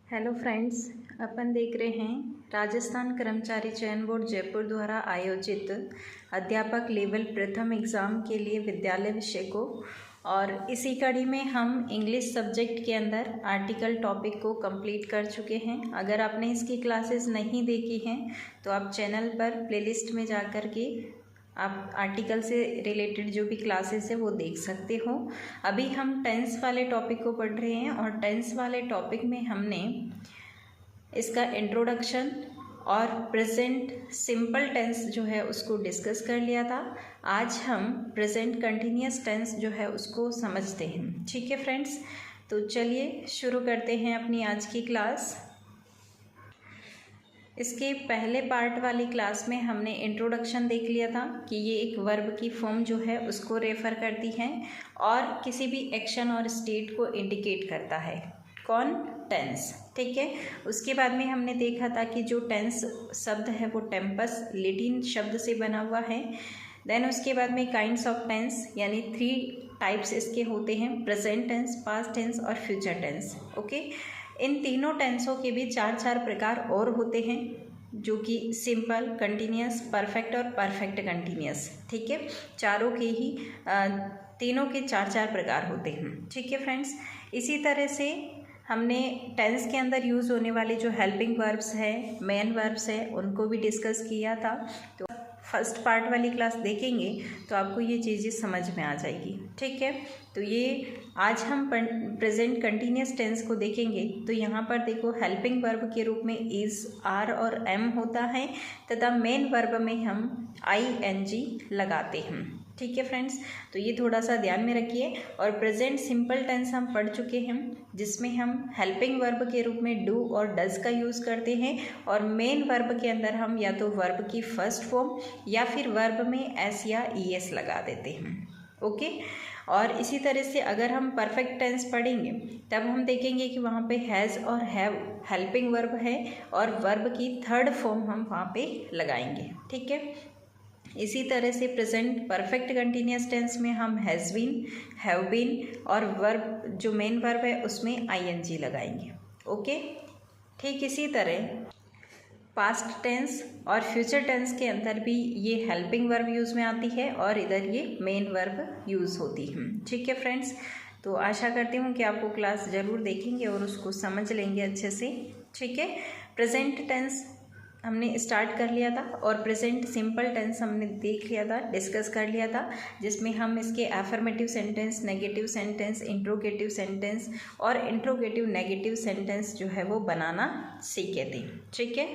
Hello friends, अपन देख रहे हैं राजस्थान कर्मचारी चयन बोर्ड जयपुर द्वारा आयोजित अध्यापक लेवल प्रथम एग्ज़ाम के लिए विद्यालय विषय को। और इसी कड़ी में हम इंग्लिश सब्जेक्ट के अंदर आर्टिकल टॉपिक को कंप्लीट कर चुके हैं। अगर आपने इसकी क्लासेस नहीं देखी हैं तो आप चैनल पर प्लेलिस्ट में जा कर के आप आर्टिकल से रिलेटेड जो भी क्लासेस है वो देख सकते हो। अभी हम टेंस वाले टॉपिक को पढ़ रहे हैं और टेंस वाले टॉपिक में हमने इसका इंट्रोडक्शन और प्रेजेंट सिंपल टेंस जो है उसको डिस्कस कर लिया था। आज हम प्रेजेंट कंटिन्यूअस टेंस जो है उसको समझते हैं। ठीक है फ्रेंड्स, तो चलिए शुरू करते हैं अपनी आज की क्लास। इसके पहले पार्ट वाली क्लास में हमने इंट्रोडक्शन देख लिया था कि ये एक वर्ब की फॉर्म जो है उसको रेफ़र करती है और किसी भी एक्शन और स्टेट को इंडिकेट करता है। कौन? टेंस। ठीक है। उसके बाद में हमने देखा था कि जो टेंस शब्द है वो टेम्पस लैटिन शब्द से बना हुआ है। देन उसके बाद में काइंड्स ऑफ टेंस यानी 3 टाइप्स इसके होते हैं, प्रेजेंट टेंस, पास्ट टेंस और फ्यूचर टेंस। ओके, इन तीनों टेंसों के भी 4 प्रकार और होते हैं जो कि सिंपल, कंटिन्यूअस, परफेक्ट और परफेक्ट कंटिन्यूअस। ठीक है, चारों के ही तीनों के 4 प्रकार होते हैं। ठीक है फ्रेंड्स, इसी तरह से हमने टेंस के अंदर यूज़ होने वाले जो हेल्पिंग वर्ब्स है, मेन वर्ब्स है, उनको भी डिस्कस किया था। तो फर्स्ट पार्ट वाली क्लास देखेंगे तो आपको ये चीज़ें समझ में आ जाएगी। ठीक है, तो ये आज हम प्रेजेंट कंटिन्यूअस टेंस को देखेंगे। तो यहाँ पर देखो, हेल्पिंग वर्ब के रूप में इज़, आर और एम होता है तथा मेन वर्ब में हम ING लगाते हैं। ठीक है फ्रेंड्स, तो ये थोड़ा सा ध्यान में रखिए। और प्रेजेंट सिंपल टेंस हम पढ़ चुके हैं जिसमें हम हेल्पिंग वर्ब के रूप में डू और डज का यूज़ करते हैं और मेन वर्ब के अंदर हम या तो वर्ब की फर्स्ट फॉर्म या फिर वर्ब में एस या ES लगा देते हैं। ओके, और इसी तरह से अगर हम परफेक्ट टेंस पढ़ेंगे तब हम देखेंगे कि वहाँ पे हैज़ और हैव हेल्पिंग वर्ब है और वर्ब की थर्ड फॉर्म हम वहाँ पे लगाएंगे। ठीक है, इसी तरह से प्रेजेंट परफेक्ट कंटिन्यूअस टेंस में हम हैज़ बीन, हैव बीन और वर्ब जो मेन वर्ब है उसमें ING लगाएंगे। ओके, ठीक इसी तरह पास्ट टेंस और फ्यूचर टेंस के अंदर भी ये हेल्पिंग वर्ब यूज़ में आती है और इधर ये मेन वर्ब यूज़ होती है। ठीक है फ्रेंड्स, तो आशा करती हूँ कि आपको क्लास ज़रूर देखेंगे और उसको समझ लेंगे अच्छे से। ठीक है, प्रेजेंट टेंस हमने स्टार्ट कर लिया था और प्रेजेंट सिंपल टेंस हमने देख लिया था, डिस्कस कर लिया था, जिसमें हम इसके affirmative sentence, negative sentence, interrogative sentence और इंट्रोगेटिव नेगेटिव सेंटेंस जो है वो बनाना सीखे थे। ठीक है,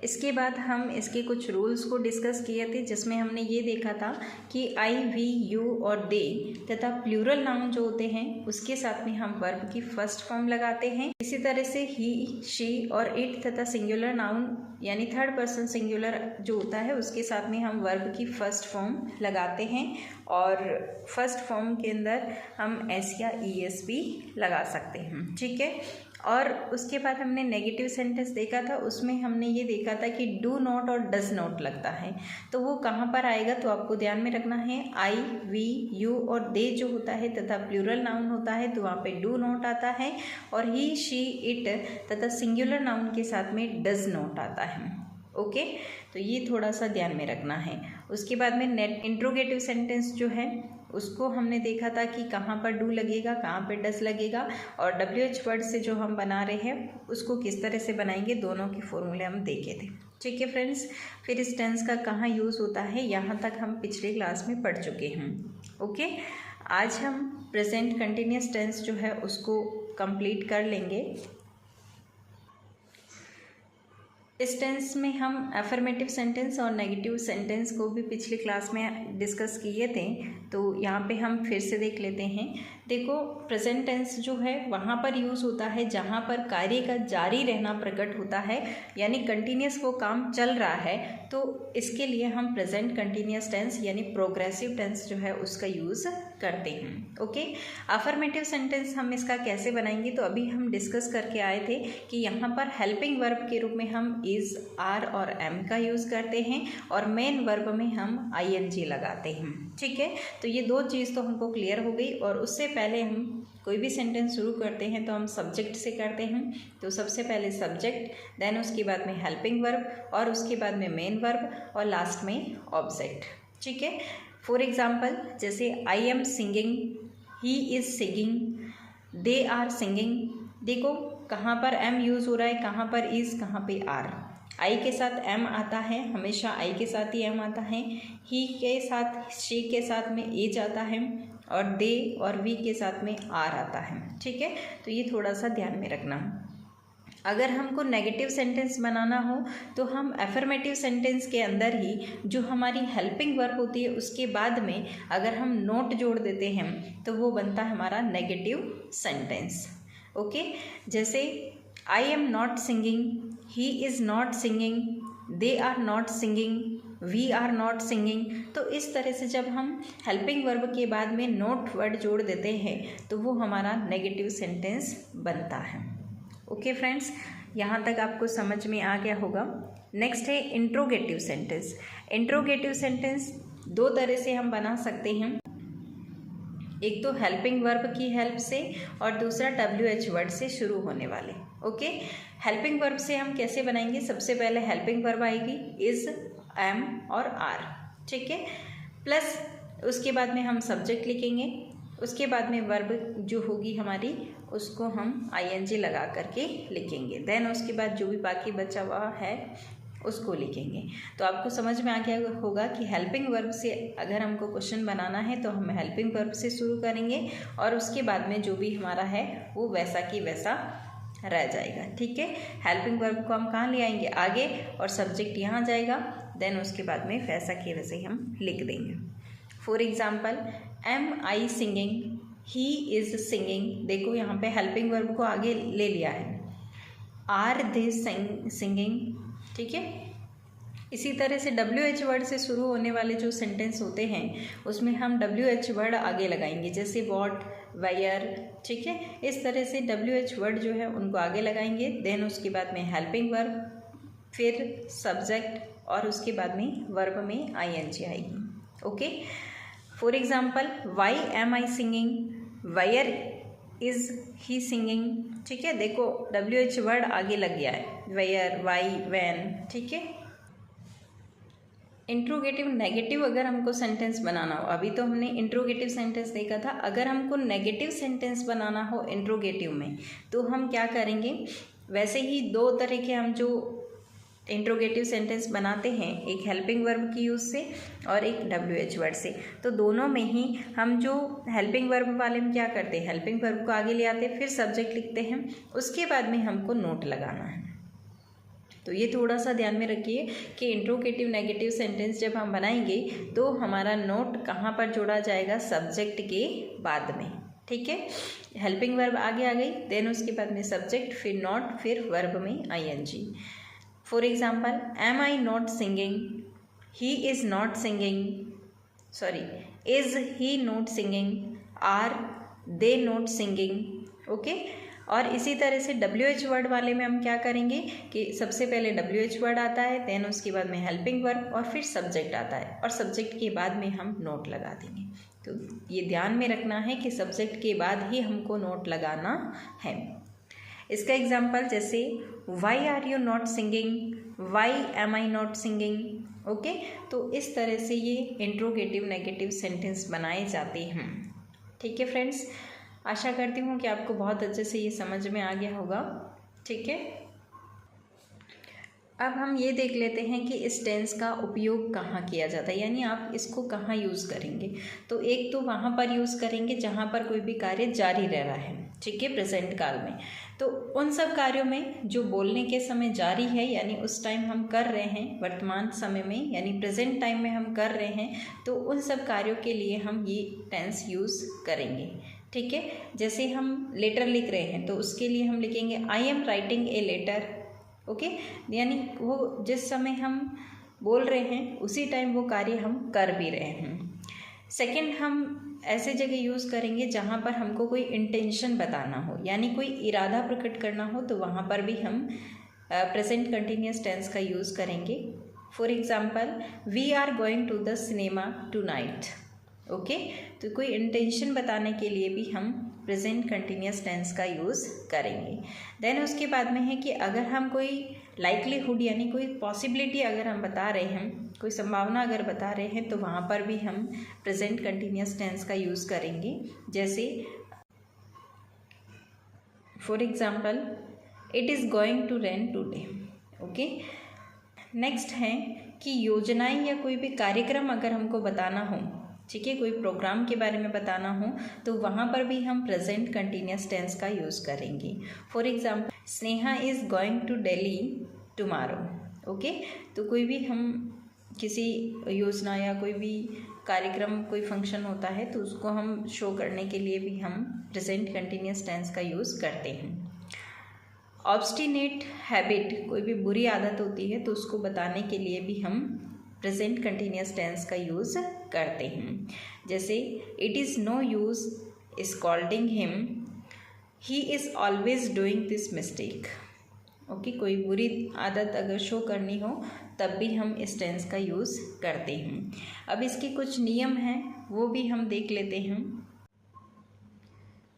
इसके बाद हम इसके कुछ रूल्स को डिस्कस किए थे जिसमें हमने ये देखा था कि आई, वी, यू और दे तथा प्लूरल नाउन जो होते हैं उसके साथ में हम वर्ब की फर्स्ट फॉर्म लगाते हैं। इसी तरह से ही, शी और इट तथा सिंगुलर नाउन यानी थर्ड पर्सन सिंगुलर जो होता है उसके साथ में हम वर्ब की फर्स्ट फॉर्म लगाते हैं और फर्स्ट फॉर्म के अंदर हम S या ES भी लगा सकते हैं। ठीक है, और उसके बाद हमने नेगेटिव सेंटेंस देखा था, उसमें हमने ये देखा था कि डू नॉट और डज नॉट लगता है। तो वो कहाँ पर आएगा तो आपको ध्यान में रखना है, आई, वी, यू और दे जो होता है तथा प्लूरल नाउन होता है तो वहाँ पे डू नॉट आता है और ही, शी, इट तथा सिंगुलर नाउन के साथ में डज नॉट आता है। ओके, तो ये थोड़ा सा ध्यान में रखना है। उसके बाद में इंट्रोगेटिव सेंटेंस जो है उसको हमने देखा था कि कहाँ पर डू लगेगा, कहाँ पर डज लगेगा और WH वर्ड से जो हम बना रहे हैं उसको किस तरह से बनाएंगे, दोनों के फॉर्मूले हम देखे थे। ठीक है फ्रेंड्स, फिर इस टेंस का कहाँ यूज़ होता है यहाँ तक हम पिछले क्लास में पढ़ चुके हैं। ओके, आज हम प्रेजेंट कंटिन्यूअस टेंस जो है उसको कंप्लीट कर लेंगे। इस टेंस में हम एफर्मेटिव सेंटेंस और नेगेटिव सेंटेंस को भी पिछली क्लास में डिस्कस किए थे, तो यहाँ पे हम फिर से देख लेते हैं। देखो, प्रेजेंट टेंस जो है वहाँ पर यूज़ होता है जहाँ पर कार्य का जारी रहना प्रकट होता है यानी कंटिन्यूअस वो काम चल रहा है, तो इसके लिए हम प्रेजेंट कंटिन्यूअस टेंस यानी प्रोग्रेसिव टेंस जो है उसका यूज़ करते हैं। ओके, अफर्मेटिव सेंटेंस हम इसका कैसे बनाएंगे तो अभी हम डिस्कस करके आए थे कि यहाँ पर हेल्पिंग वर्ब के रूप में हम इज़, आर और एम का यूज़ करते हैं और मेन वर्ब में हम ING लगाते हैं। ठीक है, तो ये 2 चीज़ तो हमको क्लियर हो गई और उससे पहले हम कोई भी सेंटेंस शुरू करते हैं तो हम सब्जेक्ट से करते हैं। तो सबसे पहले सब्जेक्ट, देन उसके बाद में हेल्पिंग वर्ब और उसके बाद में मेन वर्ब और लास्ट में ऑब्जेक्ट। ठीक है। फॉर एग्जाम्पल जैसे I am singing, he is singing, they are singing. देखो कहाँ पर एम यूज़ हो रहा है, कहाँ पर इज़, कहाँ पे आर। आई के साथ एम आता है, हमेशा आई के साथ ही एम आता है। ही के साथ, शी के साथ में एज आता है और दे और वी के साथ में आर आता है। ठीक है। तो ये थोड़ा सा ध्यान में रखना। अगर हमको नेगेटिव सेंटेंस बनाना हो तो हम एफर्मेटिव सेंटेंस के अंदर ही जो हमारी हेल्पिंग वर्ब होती है उसके बाद में अगर हम नोट जोड़ देते हैं तो वो बनता है हमारा नेगेटिव सेंटेंस। ओके। जैसे I am not singing, he is not singing, they are not singing, we are not singing. तो इस तरह से जब हम हेल्पिंग वर्ब के बाद में नोट वर्ड जोड़ देते हैं तो वो हमारा नेगेटिव सेंटेंस बनता है। ओके फ्रेंड्स, यहाँ तक आपको समझ में आ गया होगा। नेक्स्ट है इंट्रोगेटिव सेंटेंस। इंट्रोगेटिव सेंटेंस दो तरह से हम बना सकते हैं, एक तो हेल्पिंग वर्ब की हेल्प से और दूसरा WH वर्ड से शुरू होने वाले। ओके। हेल्पिंग वर्ब से हम कैसे बनाएंगे, सबसे पहले हेल्पिंग वर्ब आएगी इज़, एम और आर। ठीक है। प्लस उसके बाद में हम सब्जेक्ट लिखेंगे, उसके बाद में वर्ब जो होगी हमारी उसको हम ING लगा करके लिखेंगे। देन उसके बाद जो भी बाकी बचा हुआ है उसको लिखेंगे। तो आपको समझ में आ गया होगा कि हेल्पिंग वर्ब से अगर हमको क्वेश्चन बनाना है तो हम हेल्पिंग वर्ब से शुरू करेंगे और उसके बाद में जो भी हमारा है वो वैसा की वैसा रह जाएगा। ठीक है। हेल्पिंग वर्ब को हम कहाँ ले आएंगे, आगे, और सब्जेक्ट यहाँ जाएगा। देन उसके बाद में वैसा के वैसे हम लिख देंगे। For example am I singing, he is singing. देखो यहाँ पे हेल्पिंग वर्ब को आगे ले लिया है। Are they singing. ठीक है। इसी तरह से WH वर्ड से शुरू होने वाले जो सेंटेंस होते हैं उसमें हम WH वर्ड आगे लगाएंगे, जैसे वॉट, वेयर। ठीक है। इस तरह से WH वर्ड जो है उनको आगे लगाएंगे। देन उसके बाद में हेल्पिंग वर्ब, फिर सब्जेक्ट और उसके बाद में वर्ब में ING आएगी। Okay. For example why am I singing, where is he singing. ठीक है। देखो WH वर्ड आगे लग गया है, वेयर, वाई, वैन। ठीक है। इंट्रोगेटिव नेगेटिव अगर हमको सेंटेंस बनाना हो, अभी तो हमने इंट्रोगेटिव सेंटेंस देखा था, अगर हमको नेगेटिव सेंटेंस बनाना हो इंट्रोगेटिव में तो हम क्या करेंगे, वैसे ही दो तरह के हम जो इंट्रोगेटिव सेंटेंस बनाते हैं, एक हेल्पिंग वर्ब की यूज़ से और एक WH वर्ड से। तो दोनों में ही हम जो हेल्पिंग वर्ब वाले में क्या करते हैं, हेल्पिंग वर्ब को आगे ले आते हैं, फिर सब्जेक्ट लिखते हैं, उसके बाद में हमको नोट लगाना है। तो ये थोड़ा सा ध्यान में रखिए कि इंट्रोगेटिव नेगेटिव सेंटेंस जब हम बनाएंगे तो हमारा नोट कहाँ पर जोड़ा जाएगा, सब्जेक्ट के बाद में। ठीक है। हेल्पिंग वर्ब आगे आ गई, देन उसके बाद में सब्जेक्ट, फिर नोट, फिर वर्ब में ING। For example am I not singing, he is not singing, sorry, is he not singing, are they not singing. Okay. और इसी तरह से WH वर्ड वाले में हम क्या करेंगे कि सबसे पहले WH वर्ड आता है, देन उसके बाद में हेल्पिंग वर्ब और फिर सब्जेक्ट आता है और सब्जेक्ट के बाद में हम नोट लगा देंगे। तो ये ध्यान में रखना है कि सब्जेक्ट के बाद ही हमको नोट लगाना है। इसका एग्जाम्पल जैसे why are you not singing, why am I not singing. Okay. तो इस तरह से ये इंट्रोगेटिव नेगेटिव सेंटेंस बनाए जाते हैं। ठीक है फ्रेंड्स, आशा करती हूँ कि आपको बहुत अच्छे से ये समझ में आ गया होगा। ठीक है। अब हम ये देख लेते हैं कि इस टेंस का उपयोग कहाँ किया जाता है, यानी आप इसको कहाँ यूज़ करेंगे। तो एक तो वहाँ पर यूज़ करेंगे जहाँ पर कोई भी कार्य जारी रह रहा है। ठीक है। प्रेजेंट काल में तो उन सब कार्यों में जो बोलने के समय जारी है, यानी उस टाइम हम कर रहे हैं, वर्तमान समय में यानी प्रेजेंट टाइम में हम कर रहे हैं, तो उन सब कार्यों के लिए हम ये टेंस यूज़ करेंगे। ठीक है। जैसे हम लेटर लिख रहे हैं तो उसके लिए हम लिखेंगे I am writing a letter. Okay. यानी वो जिस समय हम बोल रहे हैं उसी टाइम वो कार्य हम कर भी रहे हैं। सेकंड, हम ऐसे जगह यूज़ करेंगे जहाँ पर हमको कोई इंटेंशन बताना हो, यानी कोई इरादा प्रकट करना हो, तो वहाँ पर भी हम प्रेजेंट कंटिन्यूस टेंस का यूज़ करेंगे। For example we are going to the cinema tonight. Okay. तो कोई इंटेंशन बताने के लिए भी हम प्रेजेंट कंटिन्यूस टेंस का यूज़ करेंगे। देन उसके बाद में है कि अगर हम कोई लाइकलीहुड यानी कोई पॉसिबिलिटी अगर हम बता रहे हैं, कोई संभावना अगर बता रहे हैं, तो वहाँ पर भी हम प्रेजेंट कंटिन्यूस टेंस का यूज़ करेंगे। जैसे for example, it is going to rain today. Okay. Next है कि योजनाएं या कोई भी कार्यक्रम अगर हमको बताना हो, ठीक है, कोई प्रोग्राम के बारे में बताना हो, तो वहाँ पर भी हम प्रेजेंट कंटिन्यूस टेंस का यूज़ करेंगे। For example, Sneha is going to Delhi tomorrow. Okay. तो कोई भी हम किसी योजना या कोई भी कार्यक्रम, कोई फंक्शन होता है, तो उसको हम शो करने के लिए भी हम प्रेजेंट कंटिन्यूस टेंस का यूज़ करते हैं। ऑब्स्टिनेट हैबिट, कोई भी बुरी आदत होती है, तो उसको बताने के लिए भी हम प्रेजेंट कंटिन्यूस टेंस का यूज़ करते हैं। जैसे it is no use scolding him, he is always doing this mistake. Okay. कोई बुरी आदत अगर शो करनी हो तब भी हम इस टेंस का यूज़ करते हैं। अब इसके कुछ नियम हैं, वो भी हम देख लेते हैं।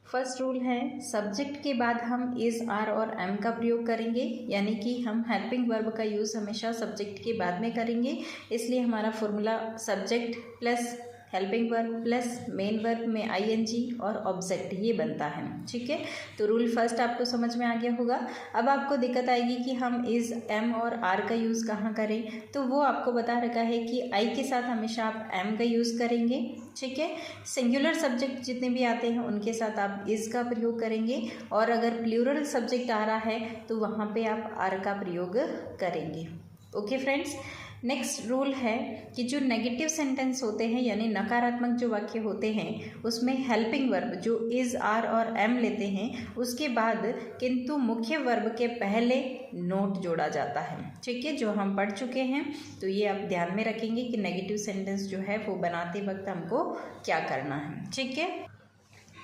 फर्स्ट रूल है, सब्जेक्ट के बाद हम इज़, आर और एम का प्रयोग करेंगे, यानी कि हम हेल्पिंग वर्ब का यूज़ हमेशा सब्जेक्ट के बाद में करेंगे। इसलिए हमारा formula subject plus helping verb plus main verb में आईएनजी और ऑब्जेक्ट, ये बनता है। ठीक है। तो रूल फर्स्ट आपको समझ में आ गया होगा। अब आपको दिक्कत आएगी कि हम इज़, एम और आर का यूज़ कहाँ करें, तो वो आपको बता रखा है कि आई के साथ हमेशा आप एम का यूज़ करेंगे। ठीक है। सिंगुलर सब्जेक्ट जितने भी आते हैं उनके साथ आप इज़ का प्रयोग करेंगे, और अगर प्लूरल सब्जेक्ट आ रहा है तो वहाँ पे आप आर का प्रयोग करेंगे। Okay friends. नेक्स्ट रूल है कि जो नेगेटिव सेंटेंस होते हैं, यानी नकारात्मक जो वाक्य होते हैं, उसमें हेल्पिंग वर्ब जो इज़, आर और एम लेते हैं, उसके बाद किंतु मुख्य वर्ब के पहले नोट जोड़ा जाता है। ठीक है, जो हम पढ़ चुके हैं। तो ये आप ध्यान में रखेंगे कि नेगेटिव सेंटेंस जो है वो बनाते वक्त हमको क्या करना है। ठीक है।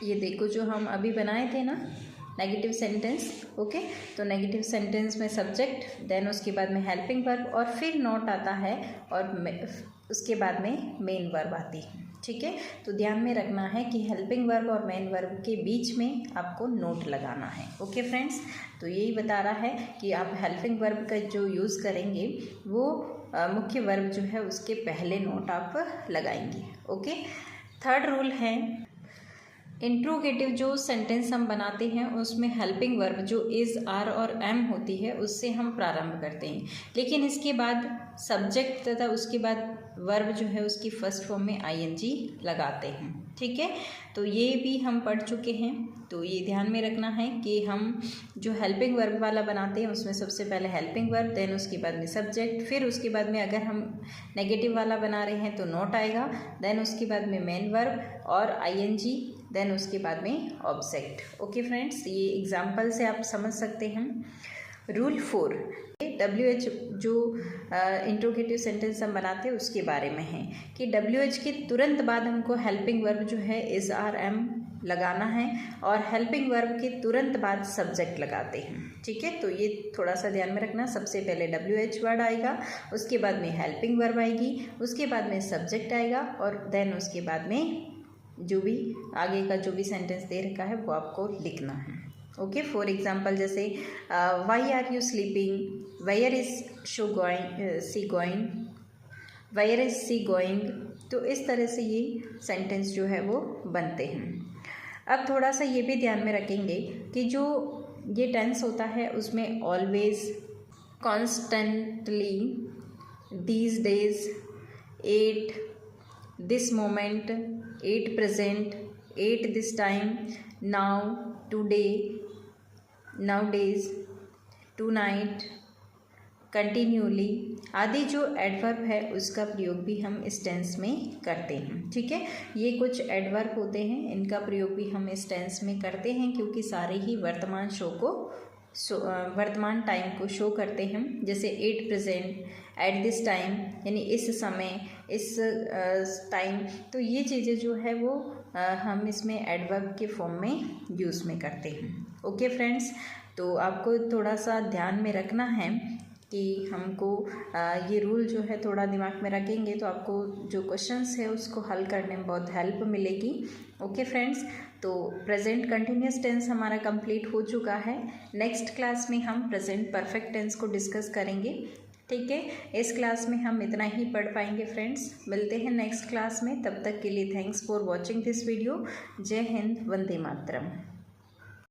ये देखो जो हम अभी बनाए थे ना नेगेटिव सेंटेंस। ओके। तो नेगेटिव सेंटेंस में सब्जेक्ट, देन उसके बाद में हेल्पिंग वर्ब और फिर नोट आता है, और उसके बाद में मेन वर्ब आती है। ठीक है। तो ध्यान में रखना है कि हेल्पिंग वर्ब और मेन वर्ब के बीच में आपको नोट लगाना है। Okay friends. तो यही बता रहा है कि आप हेल्पिंग वर्ब का जो यूज़ करेंगे वो मुख्य वर्ब जो है उसके पहले नोट आप लगाएंगे। ओके। थर्ड रूल है, इंट्रोगेटिव जो सेंटेंस हम बनाते हैं उसमें हेल्पिंग वर्ब जो इज़, आर और एम होती है उससे हम प्रारंभ करते हैं, लेकिन इसके बाद सब्जेक्ट तथा उसके बाद वर्ब जो है उसकी फर्स्ट फॉर्म में आईएनजी लगाते हैं। ठीक है। तो ये भी हम पढ़ चुके हैं। तो ये ध्यान में रखना है कि हम जो हेल्पिंग वर्ब वाला बनाते हैं उसमें सबसे पहले हेल्पिंग वर्ब, देन उसके बाद में सब्जेक्ट, फिर उसके बाद में अगर हम नेगेटिव वाला बना रहे हैं तो नोट आएगा, देन उसके बाद में मेन वर्ब और आईएनजी, देन उसके बाद में ऑब्जेक्ट। ओके फ्रेंड्स, ये एग्जाम्पल से आप समझ सकते हैं। रूल 4 WH जो इंट्रोगेटिव सेंटेंस हम बनाते हैं उसके बारे में है कि WH के तुरंत बाद हमको हेल्पिंग वर्ब जो है इज़, आर, एम लगाना है, और हेल्पिंग वर्ब के तुरंत बाद सब्जेक्ट लगाते हैं। ठीक है। तो ये थोड़ा सा ध्यान में रखना, सबसे पहले WH वर्ड आएगा, उसके बाद में हेल्पिंग वर्ब आएगी, उसके बाद में सब्जेक्ट आएगा, और देन उसके बाद में जो भी आगे का जो भी सेंटेंस दे रखा है वो आपको लिखना है। ओके। फॉर एग्जाम्पल जैसे why are you sleeping, where is she going, where is she going. तो इस तरह से ये सेंटेंस जो है वो बनते हैं। अब थोड़ा सा ये भी ध्यान में रखेंगे कि जो ये टेंस होता है उसमें always, constantly, these days, at, this moment, at present, at this time, now, today, nowadays, tonight, continuously आदि जो एडवर्ब है उसका प्रयोग भी हम इस टेंस में करते हैं। ठीक है। ये कुछ एडवर्ब होते हैं, इनका प्रयोग भी हम इस टेंस में करते हैं क्योंकि सारे ही वर्तमान टाइम को शो करते हैं। जैसे eight present, at this time यानी इस समय, इस टाइम। तो ये चीज़ें जो है वो हम इसमें एडवर्ब के फॉर्म में यूज़ में करते हैं। Okay friends. तो आपको थोड़ा सा ध्यान में रखना है कि हमको ये रूल जो है थोड़ा दिमाग में रखेंगे तो आपको जो क्वेश्चंस है उसको हल करने में बहुत हेल्प मिलेगी। ओके फ्रेंड्स, तो प्रेजेंट कंटिन्यूस टेंस हमारा कंप्लीट हो चुका है। नेक्स्ट क्लास में हम प्रेजेंट परफेक्ट टेंस को डिस्कस करेंगे। ठीक है, इस क्लास में हम इतना ही पढ़ पाएंगे फ्रेंड्स। मिलते हैं नेक्स्ट क्लास में, तब तक के लिए thanks for watching this video. जय हिंद, वंदे मातरम।